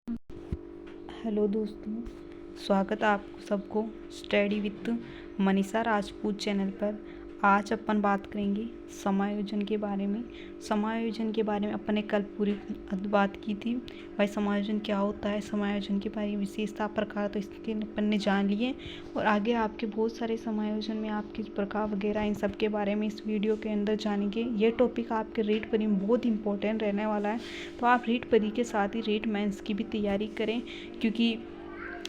Hello दोस्तों, स्वागत है आप सबको study with Manisha Rajput channel पर। आज अपन बात करेंगे समायोजन के बारे में। समायोजन के बारे में अपन ने कल पूरी बात की थी। भाई समायोजन क्या होता है, समायोजन के बारे में विशेषता प्रकार, तो इसके अपन ने जान लिए। और आगे आपके बहुत सारे समायोजन में आपके प्रकार वगैरह इन सब के बारे में इस वीडियो के अंदर जानेंगे। ये टॉपिक आपके रीट परी में बहुत इंपॉर्टेंट रहने वाला है। तो आप रीट परी के साथ ही रीट मेंस की भी तैयारी करें, क्योंकि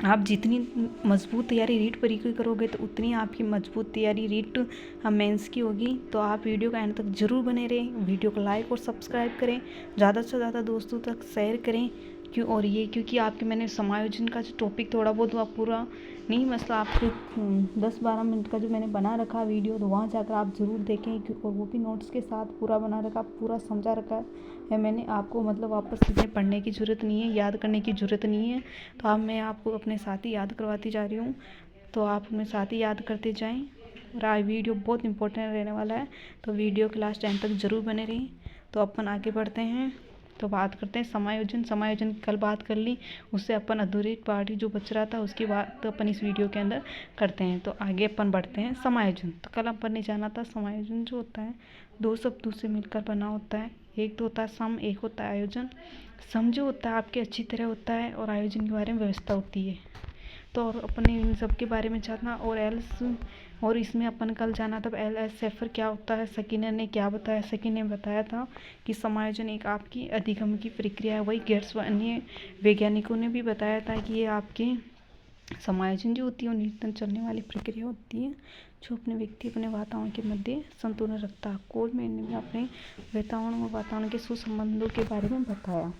आप जितनी मजबूत तैयारी रीट परी की करोगे तो उतनी आपकी मजबूत तैयारी रीट मेंस की होगी। तो आप वीडियो का एंड तक जरूर बने रहें, वीडियो को लाइक और सब्सक्राइब करें, ज़्यादा से ज़्यादा दोस्तों तक शेयर करें। क्योंकि आपके मैंने समायोजन का जो टॉपिक थोड़ा बहुत हुआ पूरा नहीं, मतलब आपके 10-12 मिनट का जो मैंने बना रखा वीडियो, तो वहाँ जाकर आप ज़रूर देखें। और वो भी नोट्स के साथ पूरा बना रखा, पूरा समझा रखा है मैंने आपको। मतलब वापस सीधे पढ़ने की ज़रूरत नहीं है, याद करने की ज़रूरत नहीं है। तो अब मैं आपको अपने साथ ही याद करवाती जा रही हूँ, तो आप अपने साथ ही याद करते जाएँ। और आज वीडियो बहुत इंपॉर्टेंट रहने वाला है, तो वीडियो के लास्ट टाइम तक ज़रूर बने रहिए। तो अपन आगे बढ़ते हैं, तो बात करते हैं समायोजन। समायोजन कल बात कर ली, उससे अपन अधूरी पार्टी जो बच रहा था उसकी बात तो अपन इस वीडियो के अंदर करते हैं। तो आगे अपन बढ़ते हैं समायोजन। तो कल अपन ने जाना था समायोजन जो होता है दो शब्दों से मिलकर बना होता है। एक तो होता है सम, एक होता है आयोजन। सम जो होता है आपके अच्छी तरह होता है, और आयोजन के बारे में व्यवस्था होती है। तो और अपन ने इन सब के बारे में जाना। और इसमें अपन कल जाना तब एल एस सेफर क्या होता है, सकीनर ने क्या बताया। सकीनर ने बताया था कि समायोजन एक आपकी अधिगम की प्रक्रिया है। वही गेट्स व अन्य वैज्ञानिकों ने भी बताया था कि ये आपके समायोजन जो होती है वो निरंतर चलने वाली प्रक्रिया होती है, जो अपने व्यक्ति अपने वातावरण के मध्य संतुलन रखता है। कोलमैन ने भी अपने वातावरण के सुसंबंधों के बारे में बताया।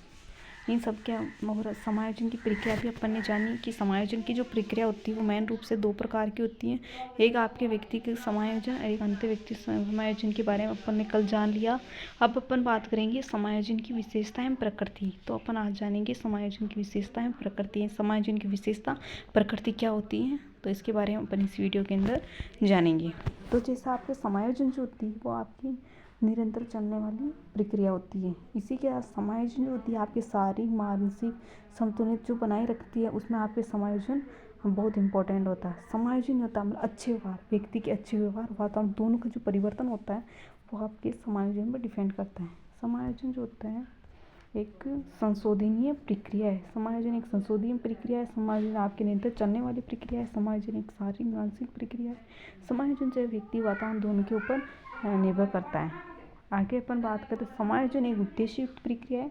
इन सब के और समायोजन की प्रक्रिया भी अपन ने जानी कि समायोजन की जो प्रक्रिया होती है वो मेन रूप से दो प्रकार की होती है। एक आपके व्यक्तिगत समायोजन, एक अंतर व्यक्ति समायोजन के बारे में अपन ने कल जान लिया। अब अपन बात करेंगे समायोजन की विशेषता एवं प्रकृति। तो अपन आज जानेंगे समायोजन की विशेषता एवं प्रकृति। समायोजन की विशेषता प्रकृति क्या होती है, तो इसके बारे में अपन इस वीडियो के अंदर जानेंगे। तो जैसा आपके समायोजन जो होती है वो आपकी निरंतर चलने वाली प्रक्रिया होती है। इसी के साथ समायोजन जो होती है आपके शारीरिक मानसिक संतुलित जो बनाए रखती है, उसमें आपके समायोजन बहुत इंपॉर्टेंट होता है। समायोजन होता है मतलब अच्छे व्यवहार, व्यक्ति के अच्छे व्यवहार वातावरण दोनों का जो परिवर्तन होता है वो आपके समायोजन पर डिपेंड करता है। समायोजन जो होता है एक संशोधनीय प्रक्रिया है। समायोजन एक संशोधनीय प्रक्रिया है। समायोजन आपके निरंतर चलने वाली प्रक्रिया है। समायोजन एक शारीरिक मानसिक प्रक्रिया है। समायोजन चाहे व्यक्ति वातावरण दोनों के ऊपर निर्भर करता है। आगे अपन बात करते हैं समायोजन एक उद्देश्य युक्त प्रक्रिया है।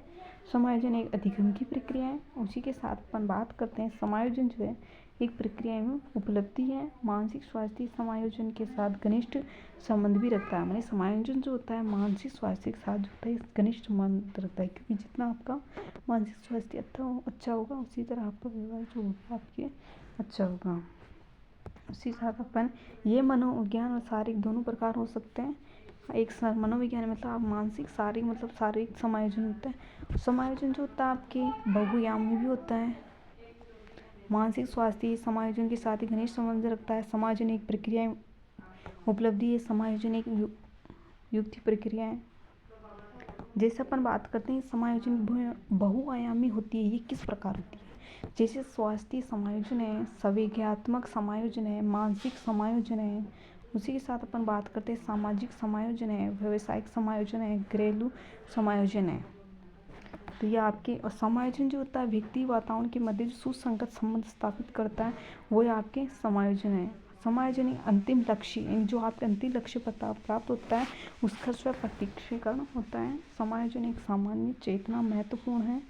समायोजन एक अधिगम की प्रक्रिया है। उसी के साथ अपन बात करते हैं समायोजन जो है एक प्रक्रिया एवं उपलब्धि है। मानसिक स्वास्थ्य समायोजन के साथ घनिष्ठ संबंध भी रखता है। माने समायोजन जो होता है मानसिक स्वास्थ्य के साथ जो होता है घनिष्ठ संबंध रखता है, क्योंकि जितना आपका मानसिक स्वास्थ्य अच्छा होगा उसी तरह आपका व्यवहार जो होगा आपके अच्छा होगा। उसी साथ अपन ये मनोविज्ञान और शारीरिक दोनों प्रकार हो सकते हैं। एक मनोविज्ञान मतलब आप मानसिक शारीरिक मतलब शारीरिक समायोजन होता है। समायोजन जो होता है आपके बहुआयामी भी होता है। मानसिक स्वास्थ्य समायोजन के साथ ही घनिष्ठ संबंध रखता है। समायोजन एक प्रक्रिया उपलब्धि है। समायोजन एक युक्ति प्रक्रिया है। जैसे अपन बात करते हैं समायोजन बहुआयामी होती है। ये किस प्रकार होती है, जैसे स्वास्थ्य समायोजन है, संवेगात्मक समायोजन है, मानसिक समायोजन है। उसी के साथ अपन बात करते हैं सामाजिक समायोजन है, व्यावसायिक समायोजन है, घरेलू समायोजन है। तो ये आपके और समायोजन जो होता है व्यक्ति वातावरण के मध्य जो सुसंगत संबंध स्थापित करता है वो आपके समायोजन है। समायोजन एक अंतिम लक्ष्य जो आपके अंतिम लक्ष्य प्राप्त होता है उसका स्वप्रतिष्ठीकरण होता है। समायोजन एक सामान्य चेतना महत्वपूर्ण है।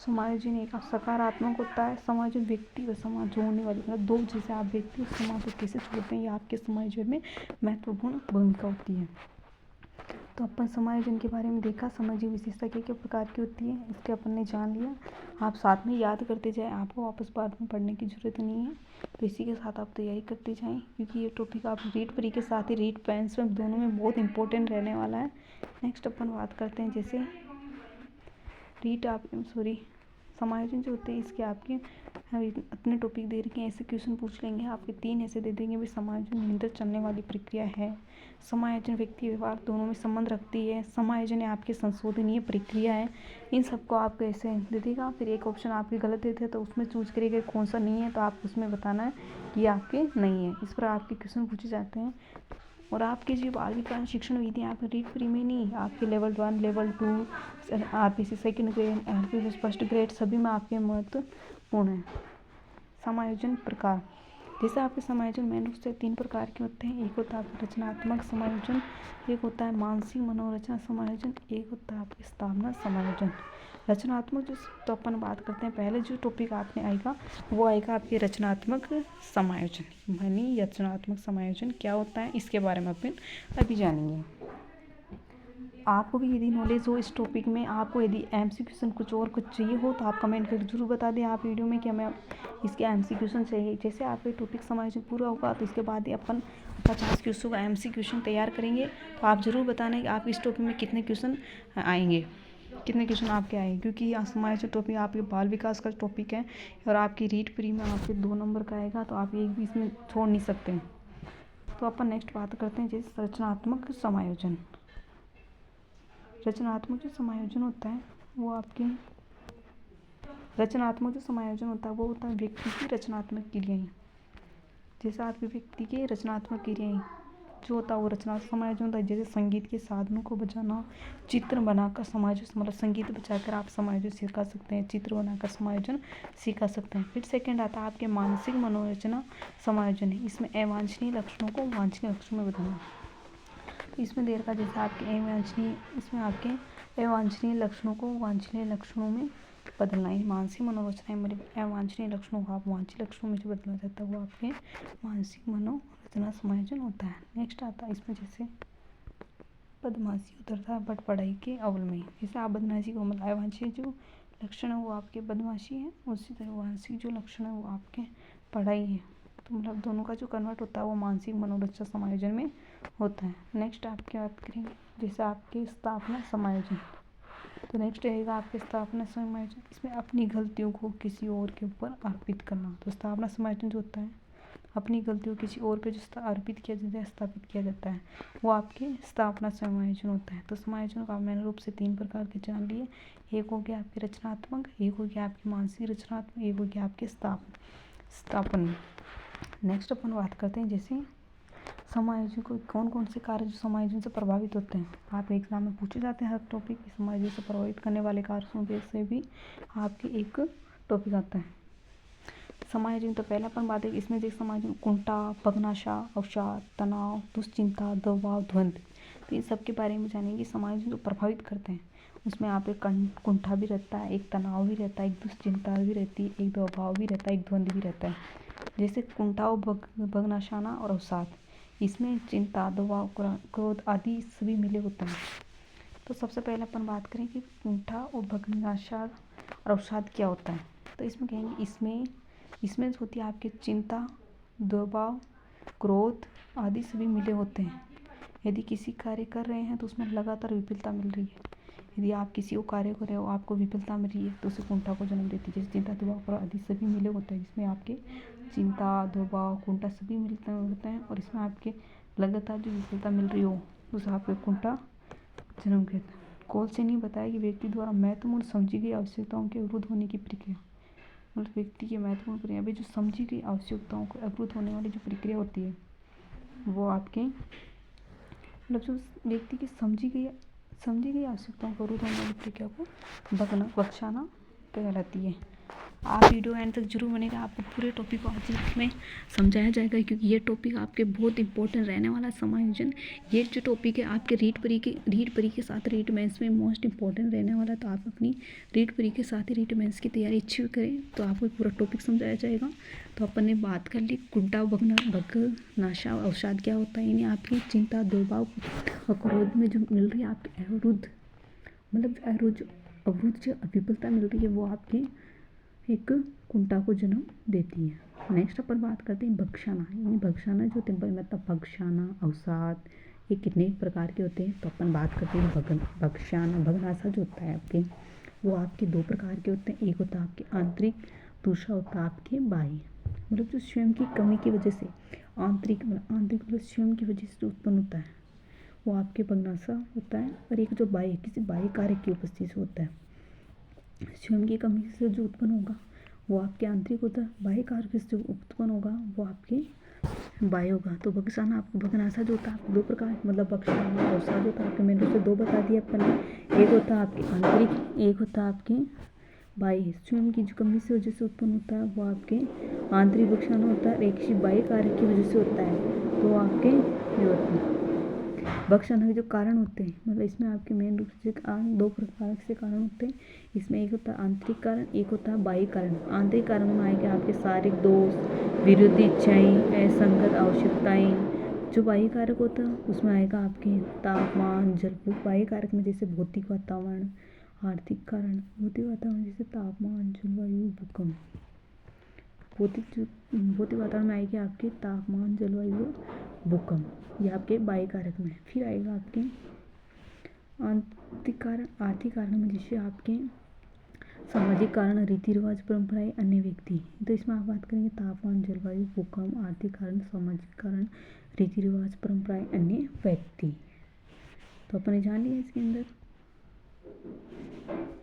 समायोजन एक सकारात्मक होता है। समायोजन व्यक्ति व समाज जोड़ने वाली मतलब दो जैसे आप व्यक्ति और समाज को कैसे जोड़ते हैं ये आपके समायोजन में महत्वपूर्ण भूमिका होती है। तो अपन समायोजन के बारे में देखा, सामाजिक विशेषता क्या प्रकार की होती है इसके अपन ने जान लिया। आप साथ में याद करते जाएं, आपको वापस बाद में पढ़ने की ज़रूरत नहीं है। तो इसी के साथ आप तैयारी करते जाएं, क्योंकि ये टॉपिक आप रीड परी के साथ ही रीड पेंस में दोनों में बहुत इंपॉर्टेंट रहने वाला है। नेक्स्ट अपन बात करते हैं जैसे समायोजन जो होते हैं इसके आपके अपने टॉपिक दे रखे हैं, ऐसे क्वेश्चन पूछ लेंगे आपके 3 ऐसे दे देंगे भाई समायोजन निरंतर चलने वाली प्रक्रिया है, समायोजन व्यक्ति व्यवहार दोनों में संबंध रखती है, समायोजन आपके संशोधनीय प्रक्रिया है। इन सबको आपको ऐसे दे देगा। फिर एक ऑप्शन आपके गलत देते हैं तो उसमें चूज करिएगा कौन सा नहीं है, तो आप उसमें बताना है कि आपके नहीं है। इस पर आपके क्वेश्चन पूछे जाते हैं। और आपके जो बालिका शिक्षण विधि आपके रीड फ्री में नहीं, आपके level 1 level 2 RPC second grade RPC first grade सभी में आपके महत्वपूर्ण है। समायोजन प्रकार, जैसे आपके समायोजन मेन रूप से 3 प्रकार के होते हैं। एक होता है आपका रचनात्मक समायोजन, एक होता है मानसिक मनोरचना समायोजन, एक होता है आपकी स्थापना समायोजन। रचनात्मक जो तो अपन बात करते हैं, पहले जो टॉपिक आपने आएगा वो आएगा आपके रचनात्मक समायोजन। यानी रचनात्मक समायोजन क्या होता है इसके बारे में अपन अभी जानेंगे। आपको भी यदि नॉलेज हो इस टॉपिक में, आपको यदि MCQ क्वेश्चन कुछ चाहिए हो तो आप कमेंट करके जरूर बता दें आप वीडियो में कि हमें इसके MCQ क्वेश्चन चाहिए। जैसे आपका टॉपिक समायोजन पूरा होगा तो इसके बाद ही अपन 50 क्वेश्चन का MCQ क्वेश्चन तैयार करेंगे। तो आप ज़रूर बताना कि आप इस टॉपिक में कितने क्वेश्चन आएंगे, कितने क्वेश्चन आपके आएंगे, क्योंकि समायोजन टॉपिक आपके बाल विकास का टॉपिक है और आपकी रीड प्री में आपके 2 नंबर का आएगा, तो आप एक भी इसमें छोड़ नहीं सकते। तो अपन नेक्स्ट बात करते हैं जैसे रचनात्मक समायोजन। रचनात्मक जो समायोजन होता है वो आपके रचनात्मक जो समायोजन होता है वो होता है व्यक्ति की रचनात्मक क्रियाएं। जैसे आपके व्यक्ति की रचनात्मक क्रियाएं जो होता है वो रचनात्मक समायोजन होता है। जैसे संगीत के साधनों को बजाना, चित्र बनाकर समायोजन, मतलब संगीत बजाकर आप समायोजन सिखा सकते हैं, चित्र बनाकर समायोजन सिखा सकते हैं। फिर सेकंड आता है आपके मानसिक मनोरचना समायोजन है। इसमें अवांछनीय लक्षणों को वांछनीय लक्षणों में बदलना। इसमें देर का जैसे आपके अवांछनीय, इसमें आपके अवांछनीय लक्षणों को वांछनीय लक्षणों में बदलना है। मानसिक मनोरचना मतलब अवांछनीय लक्षणों को आप वांछनीय लक्षणों में जो बदलना चाहता है वो आपके मानसिक मनोरचना समायोजन होता है। नेक्स्ट आता है इसमें जैसे बदमाशी उतरता है बट पढ़ाई के अव्वल में। जैसे आप बदमाशी को मतलब अवांछनीय जो लक्षण है वो आपके बदमाशी है, उसी तरह वांछिक जो लक्षण है वो आपके पढ़ाई है। तो मतलब दोनों का जो कन्वर्ट होता है वो मानसिक मनोरचना समायोजन में होता है। नेक्स्ट आपकी बात करेंगे जैसे आपकी स्थापना समायोजन। तो नेक्स्ट रहेगा आपके स्थापना समायोजन। इसमें अपनी गलतियों को किसी और के ऊपर अर्पित करना। तो स्थापना समायोजन जो होता है अपनी गलतियों को किसी और पे जो अर्पित किया जाता है, स्थापित किया जाता है, वो आपके स्थापना समायोजन होता है। तो समायोजन का मैंने रूप से 3 प्रकार के जान लिए। एक हो गया आपके रचनात्मक, एक हो गया आपकी मानसिक रचनात्मक, एक हो गया आपके स्थापन। नेक्स्ट अपन बात करते हैं जैसे समायोजन को कौन कौन से कार्य जो समायोजन से प्रभावित होते हैं। आप एग्जाम में पूछे जाते हैं हर टॉपिक, समायोजन से प्रभावित करने वाले कार्यों से भी आपके एक टॉपिक आता है। समायोजन तो पहला अपन बात है इसमें जैसे समायोजन कुंठा, भग्नाशा, अवसाद, तनाव, दुश्चिंता, दबाव, द्वंद्व, तो इन सब के बारे में जानेंगे। समायोजन जो प्रभावित करते हैं उसमें आप एक कुंठा भी रहता है, एक तनाव भी रहता है, एक दुश्चिंता भी रहती है, एक दबाव भी रहता है, एक द्वंद्व भी रहता है। जैसे कुंठा और भग्नाशाना और अवसाद, इसमें चिंता, दबाव, क्रोध आदि सभी मिले होते हैं। तो सबसे पहले अपन बात करें कि कुंठा और भग्नाशा और अवसाद क्या होता है। तो इसमें कहेंगे इसमें जो होती है आपकी चिंता, दबाव, क्रोध आदि सभी मिले होते हैं। यदि किसी कार्य कर रहे हैं तो उसमें लगातार विफलता मिल रही है, यदि आप किसी को कार्य कर रहे हो आपको विफलता मिल रही है तो उसे कुंठा को जन्म देती है। जैसे चिंता, दबाव, क्रोध आदि सभी मिले होते हैं, जिसमें आपके चिंता, दबाव, कुंठा सभी मिलते होते हैं, और इसमें आपके लगातार जो विफलता मिल रही हो उसे आपके कुंठा जन्म देता है। कौन से नहीं बताया कि व्यक्ति द्वारा महत्वपूर्ण समझी गई आवश्यकताओं के अवरुद्ध होने की प्रक्रिया, मतलब व्यक्ति की महत्वपूर्ण प्रक्रिया भी जो समझी गई आवश्यकताओं को अवरुद्ध होने वाली जो प्रक्रिया होती है वो आपके मतलब जो व्यक्ति की समझी गई आवश्यकताओं को अवरुद्ध होने वाली प्रक्रिया को बख्शाना कहलाती है। आप वीडियो एंड तक जरूर बनेगा, आपको पूरे टॉपिक को आज में समझाया जाएगा, क्योंकि ये टॉपिक आपके बहुत इंपॉर्टेंट रहने वाला समायोजन। ये जो टॉपिक है आपके रीड परी के साथ रीड मेंस में मोस्ट इंपॉर्टेंट रहने वाला। तो आप अपनी रीड परी के साथ ही रीड मेंस की तैयारी अच्छी करें तो आपको पूरा टॉपिक समझाया जाएगा। तो अपन ने बात कर ली कुंठा, भग्नाशा, अवसाद क्या होता है। यानी आपकी चिंता, दबाव और क्रोध में जो मिल रही है आपकी अवरुद्ध, मतलब अवरुद्ध जो विफलता मिल रही है वो आपके एक कुंठा को जन्म देती है। नेक्स्ट अपन बात करते हैं भग्नाशा। यानी भग्नाशा जो होते हैं मतलब भग्नाशा, अवसाद, ये कितने प्रकार के होते हैं। तो अपन बात करते हैं भग्नाशा जो होता है आपके वो आपके दो प्रकार के होते हैं, एक होता है आपके आंतरिक, दूसरा होता है आपके बाह्य। मतलब जो स्वयं की कमी की वजह से आंतरिक मतलब स्वयं की वजह से जो उत्पन्न होता है वो आपके बगनासा होता है, और एक जो बाह्य किसी बाह्य कार्य की उपस्थिति से होता है। स्वयं की कमी से जो उत्पन्न होगा वो आपके आंतरिक होता है, बाह्य कार्य से जो उत्पन्न होगा वो आपके बाह्य होगा। तो बगसाना आपको बगनासा जो होता है आपको दो प्रकार, मतलब बगसाना अवसाद होता है आपके मेरे से दो बता दिए अपन ने, एक होता है आपके आंतरिक, एक होता है आपके बाह्य। स्वयं की जो कमी से वजह से उत्पन्न होता है वो आपके आंतरिक बगसाना होता है, एक किसी बाह्य कार्य की वजह से होता है तो आपके ये होते हैं बगसाना के जो कारण होते हैं। मतलब इसमें आपके मेन रूप से दो प्रकार से कारण होते हैं। इसमें एक होता है आंतरिक कारण, एक होता है बाह्य कारण। आंतरिक कारण में आएगा आपके शारीरिक दोष, विरोधी इच्छाएं, असंगत आवश्यकताएं। जो बाह्य कारक होता है उसमें आएगा आपके तापमान, जलवायु। बाह्य कारक में जैसे भौतिक वातावरण, आर्थिक कारण, भौतिक वातावरण जैसे तापमान, जलवायु, भूकंप। भौतिक वातावरण में आएगी आपके तापमान, जलवायु, भूकंप, ये आपके बाह्य कारक में। फिर आएगा आपके आर्थिक कारण में जैसे आपके सामाजिक कारण, रीति रिवाज, परंपराएं, अन्य व्यक्ति। तो इसमें आप बात करेंगे तापमान, जलवायु, भूकंप, आर्थिक कारण, सामाजिक कारण, रीति रिवाज, परंपराएं, अन्य व्यक्ति। तो अपन ने जान लिया इसके अंदर,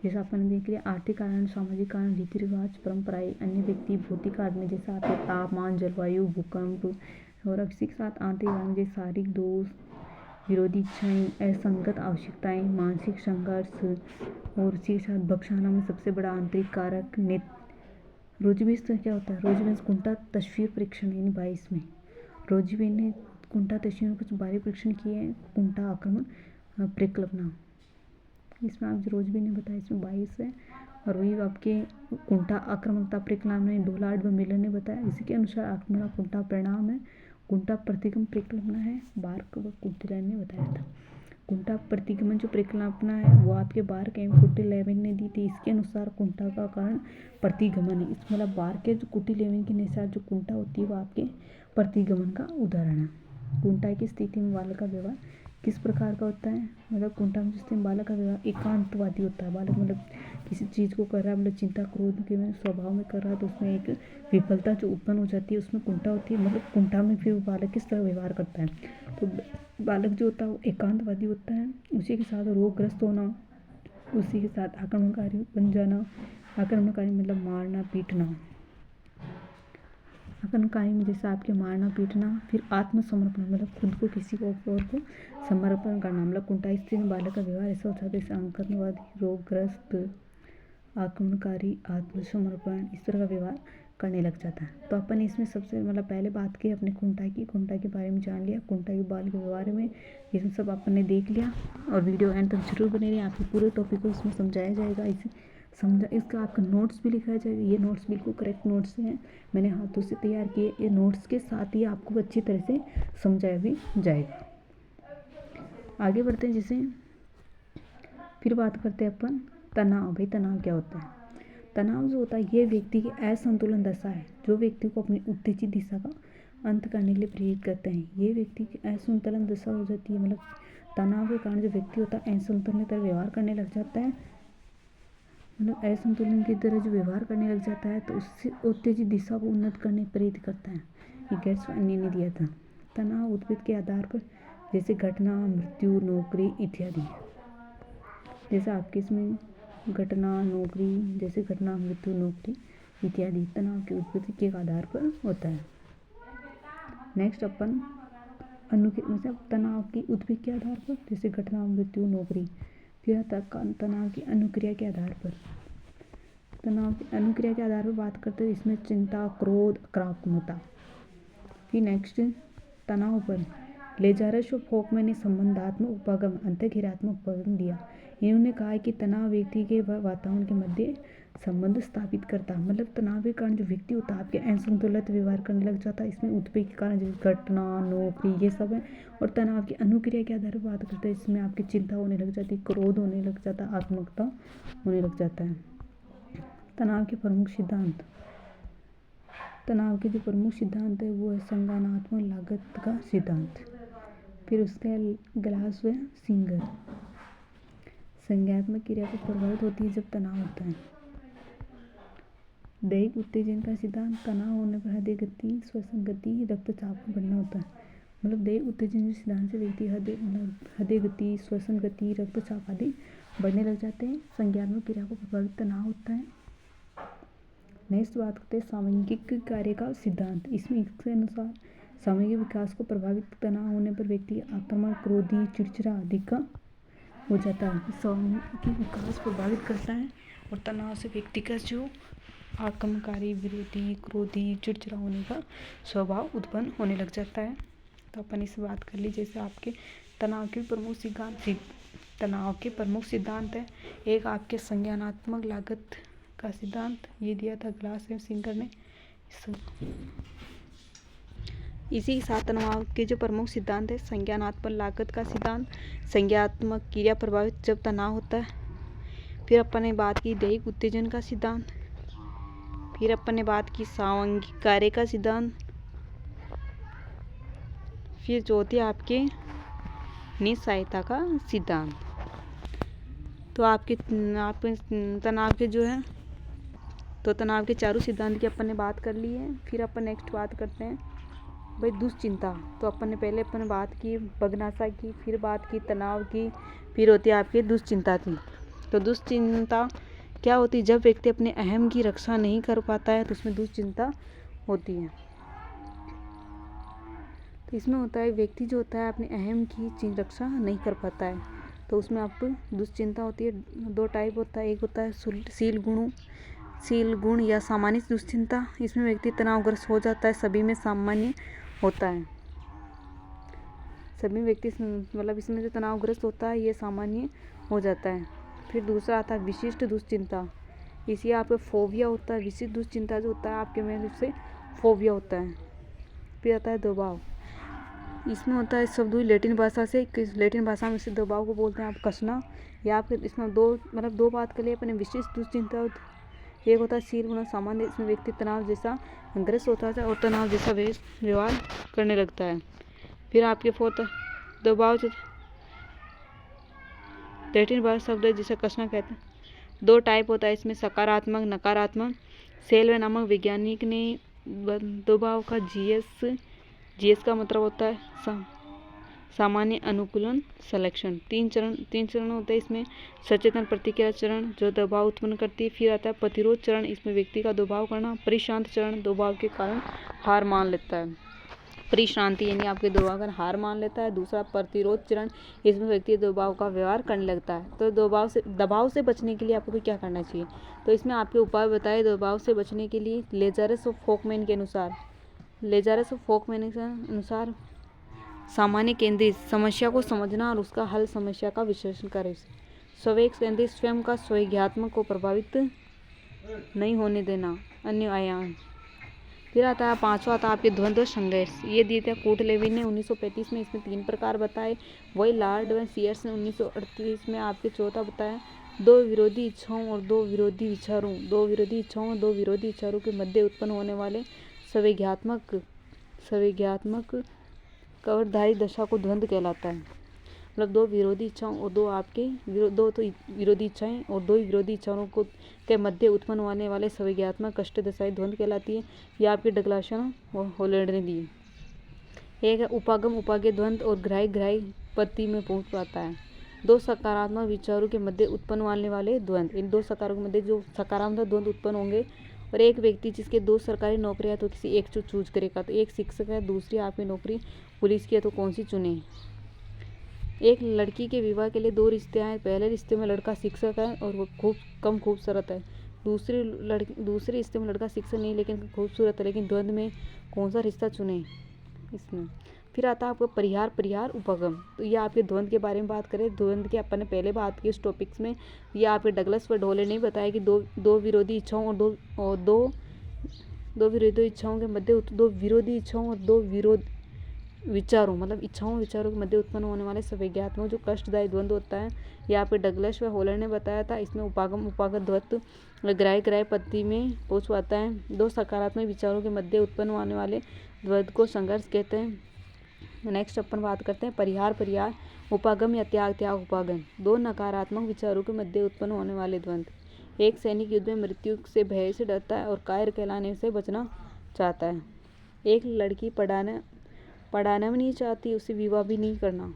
जैसा अपन ने देख लिया आर्थिक कारण, सामाजिक कारण, रीति रिवाज, परंपराएं, अन्य व्यक्ति। भौतिक कारण में जैसे आपके तापमान, जलवायु, भूकंप, और इसी के साथ आंतरिक कारण जैसे शारीरिक दोष, विरोधी इच्छाएं, असंगत आवश्यकताएं, मानसिक संघर्ष। और इसी के साथ बगसाना में सबसे बड़ा आंतरिक कारक रोजबेस तो क्या होता है, रोजबेस कुंठा तस्वीर परीक्षण यानी 22 में रोजबेस ने कुंठा तस्वीर कुछ बाहरी परीक्षण किए हैं, कुंठा आक्रमण परिकल्पना। इसमें आप रोजबेस ने बताया इसमें 22 है, और वही आपके कुंठा आक्रामकता परिकल्पना में डोलार्ड व मिलर ने बताया। इसी के अनुसार आक्रमण कुंठा परिणाम है, कुंठा प्रतिगमन परिकल्पना है, बार्क व कुटिलैन ने बताया था। कुंठा प्रतिगमन जो परिकल्पना है वो आपके बार्क एवं कुटिलैन ने दी थी। इसके अनुसार कुंठा का कारण प्रतिगमन है। इस मतलब बार्क के जो कुटिलैन के अनुसार जो कुंठा होती है वो आपके प्रतिगमन का उदाहरण है। कुंठा की स्थिति में बालक का व्यवहार किस प्रकार का होता है, मतलब कुंठा में स्थिति में बालक का व्यवहार एकांतवादी होता है। बालक मतलब किसी चीज़ को कर रहा है, मतलब चिंता क्रोध के स्वभाव में कर रहा है, तो उसमें एक विफलता जो उत्पन्न हो जाती है उसमें कुंठा होती है। मतलब कुंठा में फिर बालक किस तरह व्यवहार करता है, तो बालक जो होता है वो एकांतवादी होता है। उसी के साथ रोगग्रस्त होना, उसी के साथ आक्रमणकारी बन जाना। आक्रमणकारी मतलब मारना पीटना, आक्रमणकारी में जैसे आपके मारना पीटना। फिर आत्मसमर्पण मतलब खुद को किसी को और को समर्पण करना। मतलब कुंठा स्थिति में बालक का व्यवहार ऐसा होता है जैसे आक्रमणवादी, रोगग्रस्त, आक्रमणकारी, आत्मसमर्पण, इस तरह का व्यवहार करने लग जाता है। तो अपन इसमें सबसे मतलब पहले बात की अपने कुंठा के बारे में जान लिया, कुंठा के बाल के व्यवहार में इसमें सब अपन ने देख लिया। और वीडियो एंड तक जरूर बने रहे, आपके पूरे टॉपिक को इसमें समझाया जाएगा। इसे समझा इसका आपका नोट्स भी लिखा जाएगा। ये नोट्स बिल्कुल करेक्ट नोट्स हैं, मैंने हाथों से तैयार किए। ये नोट्स के साथ ही आपको अच्छी तरह से समझाया भी जाएगा। आगे बढ़ते हैं, जैसे फिर बात करते हैं अपन तनाव। भाई तनाव क्या होता है? तनाव जो होता है ये व्यक्ति की असंतुलन दशा है जो व्यक्ति को अपनी उत्तेजित दिशा का अंत करने के लिए प्रेरित करते हैं। ये व्यक्ति की असंतुलन दशा हो जाती है, मतलब तनाव के कारण जो व्यक्ति होता है असंतुलन की तरह व्यवहार करने लग जाता है, मतलब असंतुलन की तरह जो व्यवहार करने लग जाता है, तो उससे उत्तेजित दिशा को उन्नत करने प्रेरित करता है। ये गेट्स अन्य ने दिया था। तनाव उद्भिद के आधार पर जैसे घटना, मृत्यु, नौकरी इत्यादि। जैसे आपके इसमें घटना, नौकरी, जैसे घटना, मृत्यु, नौकरी इत्यादि तनाव की उत्पत्ति के आधार पर होता है। नेक्स्ट अपन मतलब तनाव की उत्पत्ति के आधार पर जैसे घटना, मृत्यु, नौकरी। फिर तनाव की अनुक्रिया के आधार पर। तनाव की अनुक्रिया के आधार पर बात करते हैं, इसमें चिंता, क्रोध, आक्रामकता। फिर नेक्स्ट तनाव पर लेजारस और फोकमैन ने संबंधात्मक उपागम, अंतःक्रियात्मक उपागम दिया। इन्होंने कहा कि तनाव व्यक्ति के वातावरण के मध्य संबंध स्थापित करता है। मतलब तनाव के कारण जो व्यक्ति होता है आपके असंतुलित व्यवहार करने लग जाता है। इसमें उत्पत्ति के कारण जैसे घटना, नौकरी, ये सब है। और तनाव की अनुक्रिया के आधार पर बात करते हैं, इसमें आपकी चिंता होने लग जाती है, क्रोध होने लग जाता है, आत्मकता होने लग जाता है। तनाव के प्रमुख सिद्धांत। तनाव के जो प्रमुख सिद्धांत है वो है संज्ञानात्मक लागत का सिद्धांत। फिर उसका ग्लास व सिंगर। संज्ञानात्मक क्रिया को प्रभावित होती है जब तनाव होता है। दैहिक उत्तेजन का सिद्धांत, तनाव होने पर हृदय गति, श्वसन गति, रक्तचाप का बढ़ना होता है। मतलब दैहिक उत्तेजन के सिद्धांत से व्यक्ति हृदय गति, श्वसन गति, रक्तचाप आदि बढ़ने लग जाते हैं। संज्ञानात्मक क्रिया को प्रभावित तनाव होता है। नेक्स्ट बात करते हैं सामयिक कार्य का सिद्धांत। इसमें इसके अनुसार सामयिक विकास को प्रभावित तनाव होने पर व्यक्ति आक्रामक, क्रोधी, चिड़चिड़ा आदि का हो जाता है। सामयिक विकास प्रभावित करता है और तनाव से व्यक्ति का जो आक्रमणकारी, विरोधी, क्रोधी, चिड़चिड़ा होने का स्वभाव उत्पन्न होने लग जाता है। तो अपन इससे बात कर ली। जैसे आपके तनाव के प्रमुख सिद्धांत है। एक आपके संज्ञानात्मक लागत का सिद्धांत, ये दिया था ग्लास एवं सिंगर ने। इसी के साथ तनाव के जो प्रमुख सिद्धांत है, संज्ञानात्मक लागत का सिद्धांत, संज्ञानात्मक क्रिया प्रभावित जब तनाव होता है। फिर अपन ने बात की दैहिक उत्तेजन का सिद्धांत। फिर अपन ने बात की सामयिक कार्य का सिद्धांत। फिर चौथी आपके निसहायता का सिद्धांत। तो आपके तनाव के जो है तो तनाव के चारों सिद्धांत की अपन ने बात कर ली है। फिर अपन नेक्स्ट बात करते हैं भाई दुश्चिंता। तो अपन ने बात की बगनासा की, फिर बात की तनाव की, फिर होती है आपकी दुश्चिंता की। तो दुश्चिंता क्या होती है? जब व्यक्ति अपने अहम की रक्षा नहीं कर पाता है तो उसमें दुश्चिंता होती है। तो इसमें होता है व्यक्ति जो होता है अपने अहम की रक्षा नहीं कर पाता है तो उसमें आपको दुश्चिंता होती है। दो टाइप होता है, एक होता है शील गुण या सामान्य दुश्चिंता। इसमें व्यक्ति तनावग्रस्त हो जाता है, सभी में सामान्य होता है। सभी व्यक्ति मतलब इसमें जो तनावग्रस्त होता है ये सामान्य हो जाता है। फिर दूसरा आता है विशिष्ट दुश्चिंता। इसी आपका फोबिया होता है। विशिष्ट दुश्चिंता जो होता है आपके में उससे फोबिया होता है। फिर आता है दबाव। इसमें होता है शब्द लैटिन भाषा में से दबाव को बोलते हैं आप कसना। या आपके इसमें दो बात के लिए अपने विशिष्ट दुश्चिंता। एक होता है शील गुण सामान्य। इसमें व्यक्ति तनाव जैसा ग्रस्त होता है और तनाव जैसा व्यवहार करने लगता है। फिर आपके फोर्थ दबाव लैटिन भाषा शब्द है जिसे कसना कहते हैं। दो टाइप होता है इसमें, सकारात्मक, नकारात्मक। सेल्वे नामक वैज्ञानिक ने दबाव का जीएस का मतलब होता है सामान्य, अनुकूलन, सिलेक्शन। तीन चरण होते हैं इसमें। सचेतन प्रतिक्रिया चरण जो दबाव उत्पन्न करती है। फिर आता है प्रतिरोध चरण, इसमें व्यक्ति का दबाव करना। परिशांत चरण दबाव के कारण हार मान लेता है। परिश्रांति यानी आपके दबाव का हार मान लेता है। दूसरा प्रतिरोध चरण, इसमें व्यक्ति दबाव का व्यवहार करने लगता है। तो दबाव से बचने के लिए आपको क्या करना चाहिए? तो इसमें आपके उपाय बताए दबाव से बचने के लिए। लेज़रस ऑफ फोकमैन के अनुसार सामान्य केंद्रित समस्या को समझना और उसका हल, समस्या का विश्लेषण करें। स्वयं केंद्रित स्वयं का स्वयंज्ञात्मक को प्रभावित नहीं होने देना, अन्य आयाम। फिर आता है पांचवा आता है आपके द्वंद्व संघर्ष। ये दिए थे कूटलेविन ने 1935 में। इसमें 3 प्रकार बताए। वही लॉर्ड व सीयर्स ने 1938 में आपके चौथा बताया। दो विरोधी इच्छाओं और दो विरोधी विचारों के मध्य उत्पन्न होने वाले संवेगात्मक कवरधारी दशा को द्वंद्व कहलाता है। मतलब दो विरोधी इच्छाओं और विरोधी इच्छाएं और दो विरोधी इच्छाओं के मध्य उत्पन्न होने वाले संवेगात्मक कष्ट दशाएं द्वंद्व कहलाती है। ये आपके डगलासन और हॉलैंड ने दिए। एक है उपागम उपागय द्वंद्व और ग्राह्य पत्ति में पहुंच पाता है। दो सकारात्मक विचारों के मध्य उत्पन्न होने वाले द्वंद्व। इन दो सकारों के मध्य जो सकारात्मक द्वंद्व उत्पन्न होंगे। और एक व्यक्ति जिसके 2 सरकारी नौकरियां तो किसी एक चूज करेगा। तो एक शिक्षक है, दूसरी आपकी नौकरी पुलिस की है, तो कौन सी चुने? एक लड़की के विवाह के लिए 2 रिश्ते हैं। पहले रिश्ते में लड़का शिक्षक है और वो कम खूबसूरत है। दूसरे रिश्ते में लड़का शिक्षक नहीं लेकिन खूबसूरत है। लेकिन द्वंद्व में कौन सा रिश्ता चुने इसमें? फिर आता है आपका परिहार उपगम। तो ये आपके द्वंद्व के बारे में बात करें। द्वंद्व की अपन ने पहले बात की इस टॉपिक्स में। ये आपके डगलस व ढोले ने बताया कि दो विरोधी इच्छाओं और दो विरोधी इच्छाओं के मध्य दो विरोधी इच्छाओं और दो विरोध विचारों मतलब विचारों के मध्य उत्पन्न होने वाले संवेगात्मक जो कष्टदायी द्वंद्व होता है। ये आपके डगलस व हॉलैंड ने बताया था। इसमें उपागत द्वंद्व ग्राह्य पत्ति में पहुंच पाता है। दो सकारात्मक विचारों के मध्य उत्पन्न होने वाले द्वंद्व को संघर्ष कहते हैं। नेक्स्ट अपन बात करते हैं परिहार उपागम या त्याग, त्याग उपागम। दो नकारात्मक विचारों के मध्य उत्पन्न होने वाले द्वंद्व। एक सैनिक युद्ध में मृत्यु से भय से डरता है और कायर कहलाने से बचना चाहता है। एक लड़की पढ़ाना भी नहीं चाहती, उसे विवाह भी नहीं करना।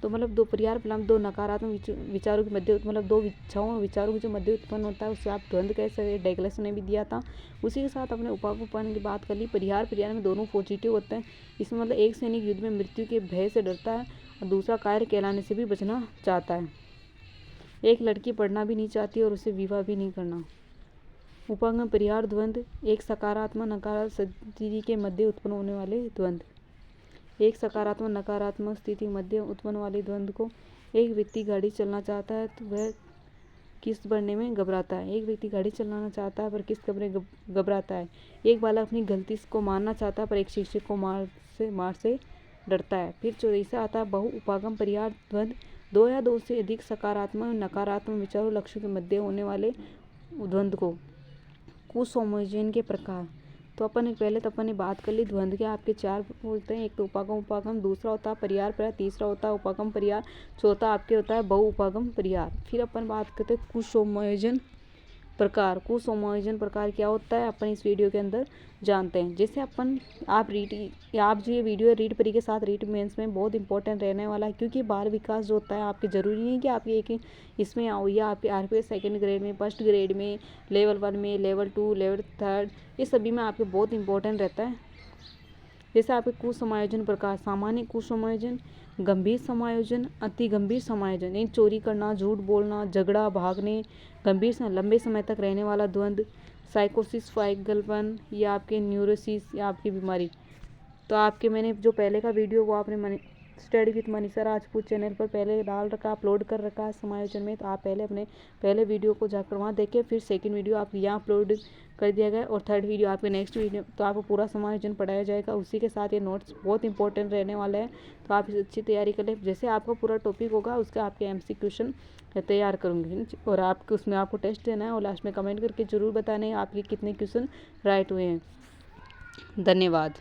तो मतलब दो परिहार फलम, दो नकारात्मक विचारों के मध्य, मतलब दो इच्छाओं और विचारों के जो मध्य उत्पन्न होता है उसे आप द्वंद्व कह सकते हैं। डैगलस ने भी दिया था। उसी के साथ अपने उपागम की बात कर ली। परिहार में दोनों पॉजिटिव होते हैं। इसमें मतलब एक सैनिक युद्ध में मृत्यु के भय से डरता है और दूसरा कायर कहलाने से भी बचना चाहता है। एक लड़की पढ़ना भी नहीं चाहती और उसे विवाह भी नहीं करना। उपागम परिहार द्वंद्व एक सकारात्मक नकारात्मक स्थिति के मध्य उत्पन्न होने वाले द्वंद्व। एक सकारात्मक नकारात्मक स्थिति मध्य उत्पन्न वाले द्वंद्व को एक व्यक्ति गाड़ी चलाना चाहता है तो वह किस्त भरने में घबराता है। एक व्यक्ति गाड़ी चलाना चाहता है पर किस्त भरने घबराता है। एक बालक अपनी गलती को मानना चाहता है पर एक शिक्षक को मार से डरता है। फिर चौथा आता है बहु उपागम परिहार द्वंद्व। दो या दो से अधिक सकारात्मक नकारात्मक विचारों लक्ष्यों के मध्य होने वाले द्वंद्व को कुसंयोजन के प्रकार। तो अपन ने बात कर ली द्वंद्व के आपके चार बोलते हैं। एक तो उपागम, दूसरा होता है परिहार, तीसरा होता है उपागम परिहार, चौथा आपके होता है बहु उपागम परिहार। फिर अपन बात करते हैं कुसंयोजन प्रकार। कुसंयोजन प्रकार क्या होता है अपन इस वीडियो के अंदर जानते हैं। जैसे आप जो ये वीडियो रीड परी के साथ रीड मेंस में बहुत इंपॉर्टेंट रहने वाला है, क्योंकि बाल विकास जो होता है आपके जरूरी नहीं कि आप एक इसमें आओ, या आपके RPS सेकंड ग्रेड में, फर्स्ट ग्रेड में, लेवल 1 में, लेवल 2, लेवल 3, ये सभी में आपके बहुत इंपॉर्टेंट रहता है। जैसे आपके कुसंयोजन प्रकार, सामान्य कुसंयोजन, गंभीर समायोजन, अति गंभीर समायोजन, यानी चोरी करना, झूठ बोलना, झगड़ा, भागने, गंभीर लंबे समय तक रहने वाला द्वंद्व, साइकोसिस, पागलपन, या आपके न्यूरोसिस या आपकी बीमारी। तो आपके मैंने जो पहले का वीडियो वो आपने study with Manisha Rajput channel पर पहले डाल रखा, अपलोड कर रखा है समायोजन में। तो आप पहले अपने पहले वीडियो को जाकर वहाँ देखें। फिर सेकंड वीडियो आप यहाँ अपलोड कर दिया गया और थर्ड वीडियो आपके नेक्स्ट वीडियो, तो आपको पूरा समायोजन पढ़ाया जाएगा। उसी के साथ ये नोट्स बहुत इंपॉर्टेंट रहने वाले हैं, तो आप इसे अच्छी तैयारी कर लें। जैसे आपका पूरा टॉपिक होगा उसका आपके MC क्वेश्चन तैयार करूँगी और आपको उसमें आपको टेस्ट देना है और लास्ट में कमेंट करके ज़रूर बताना है आपके कितने क्वेश्चन राइट हुए हैं। धन्यवाद।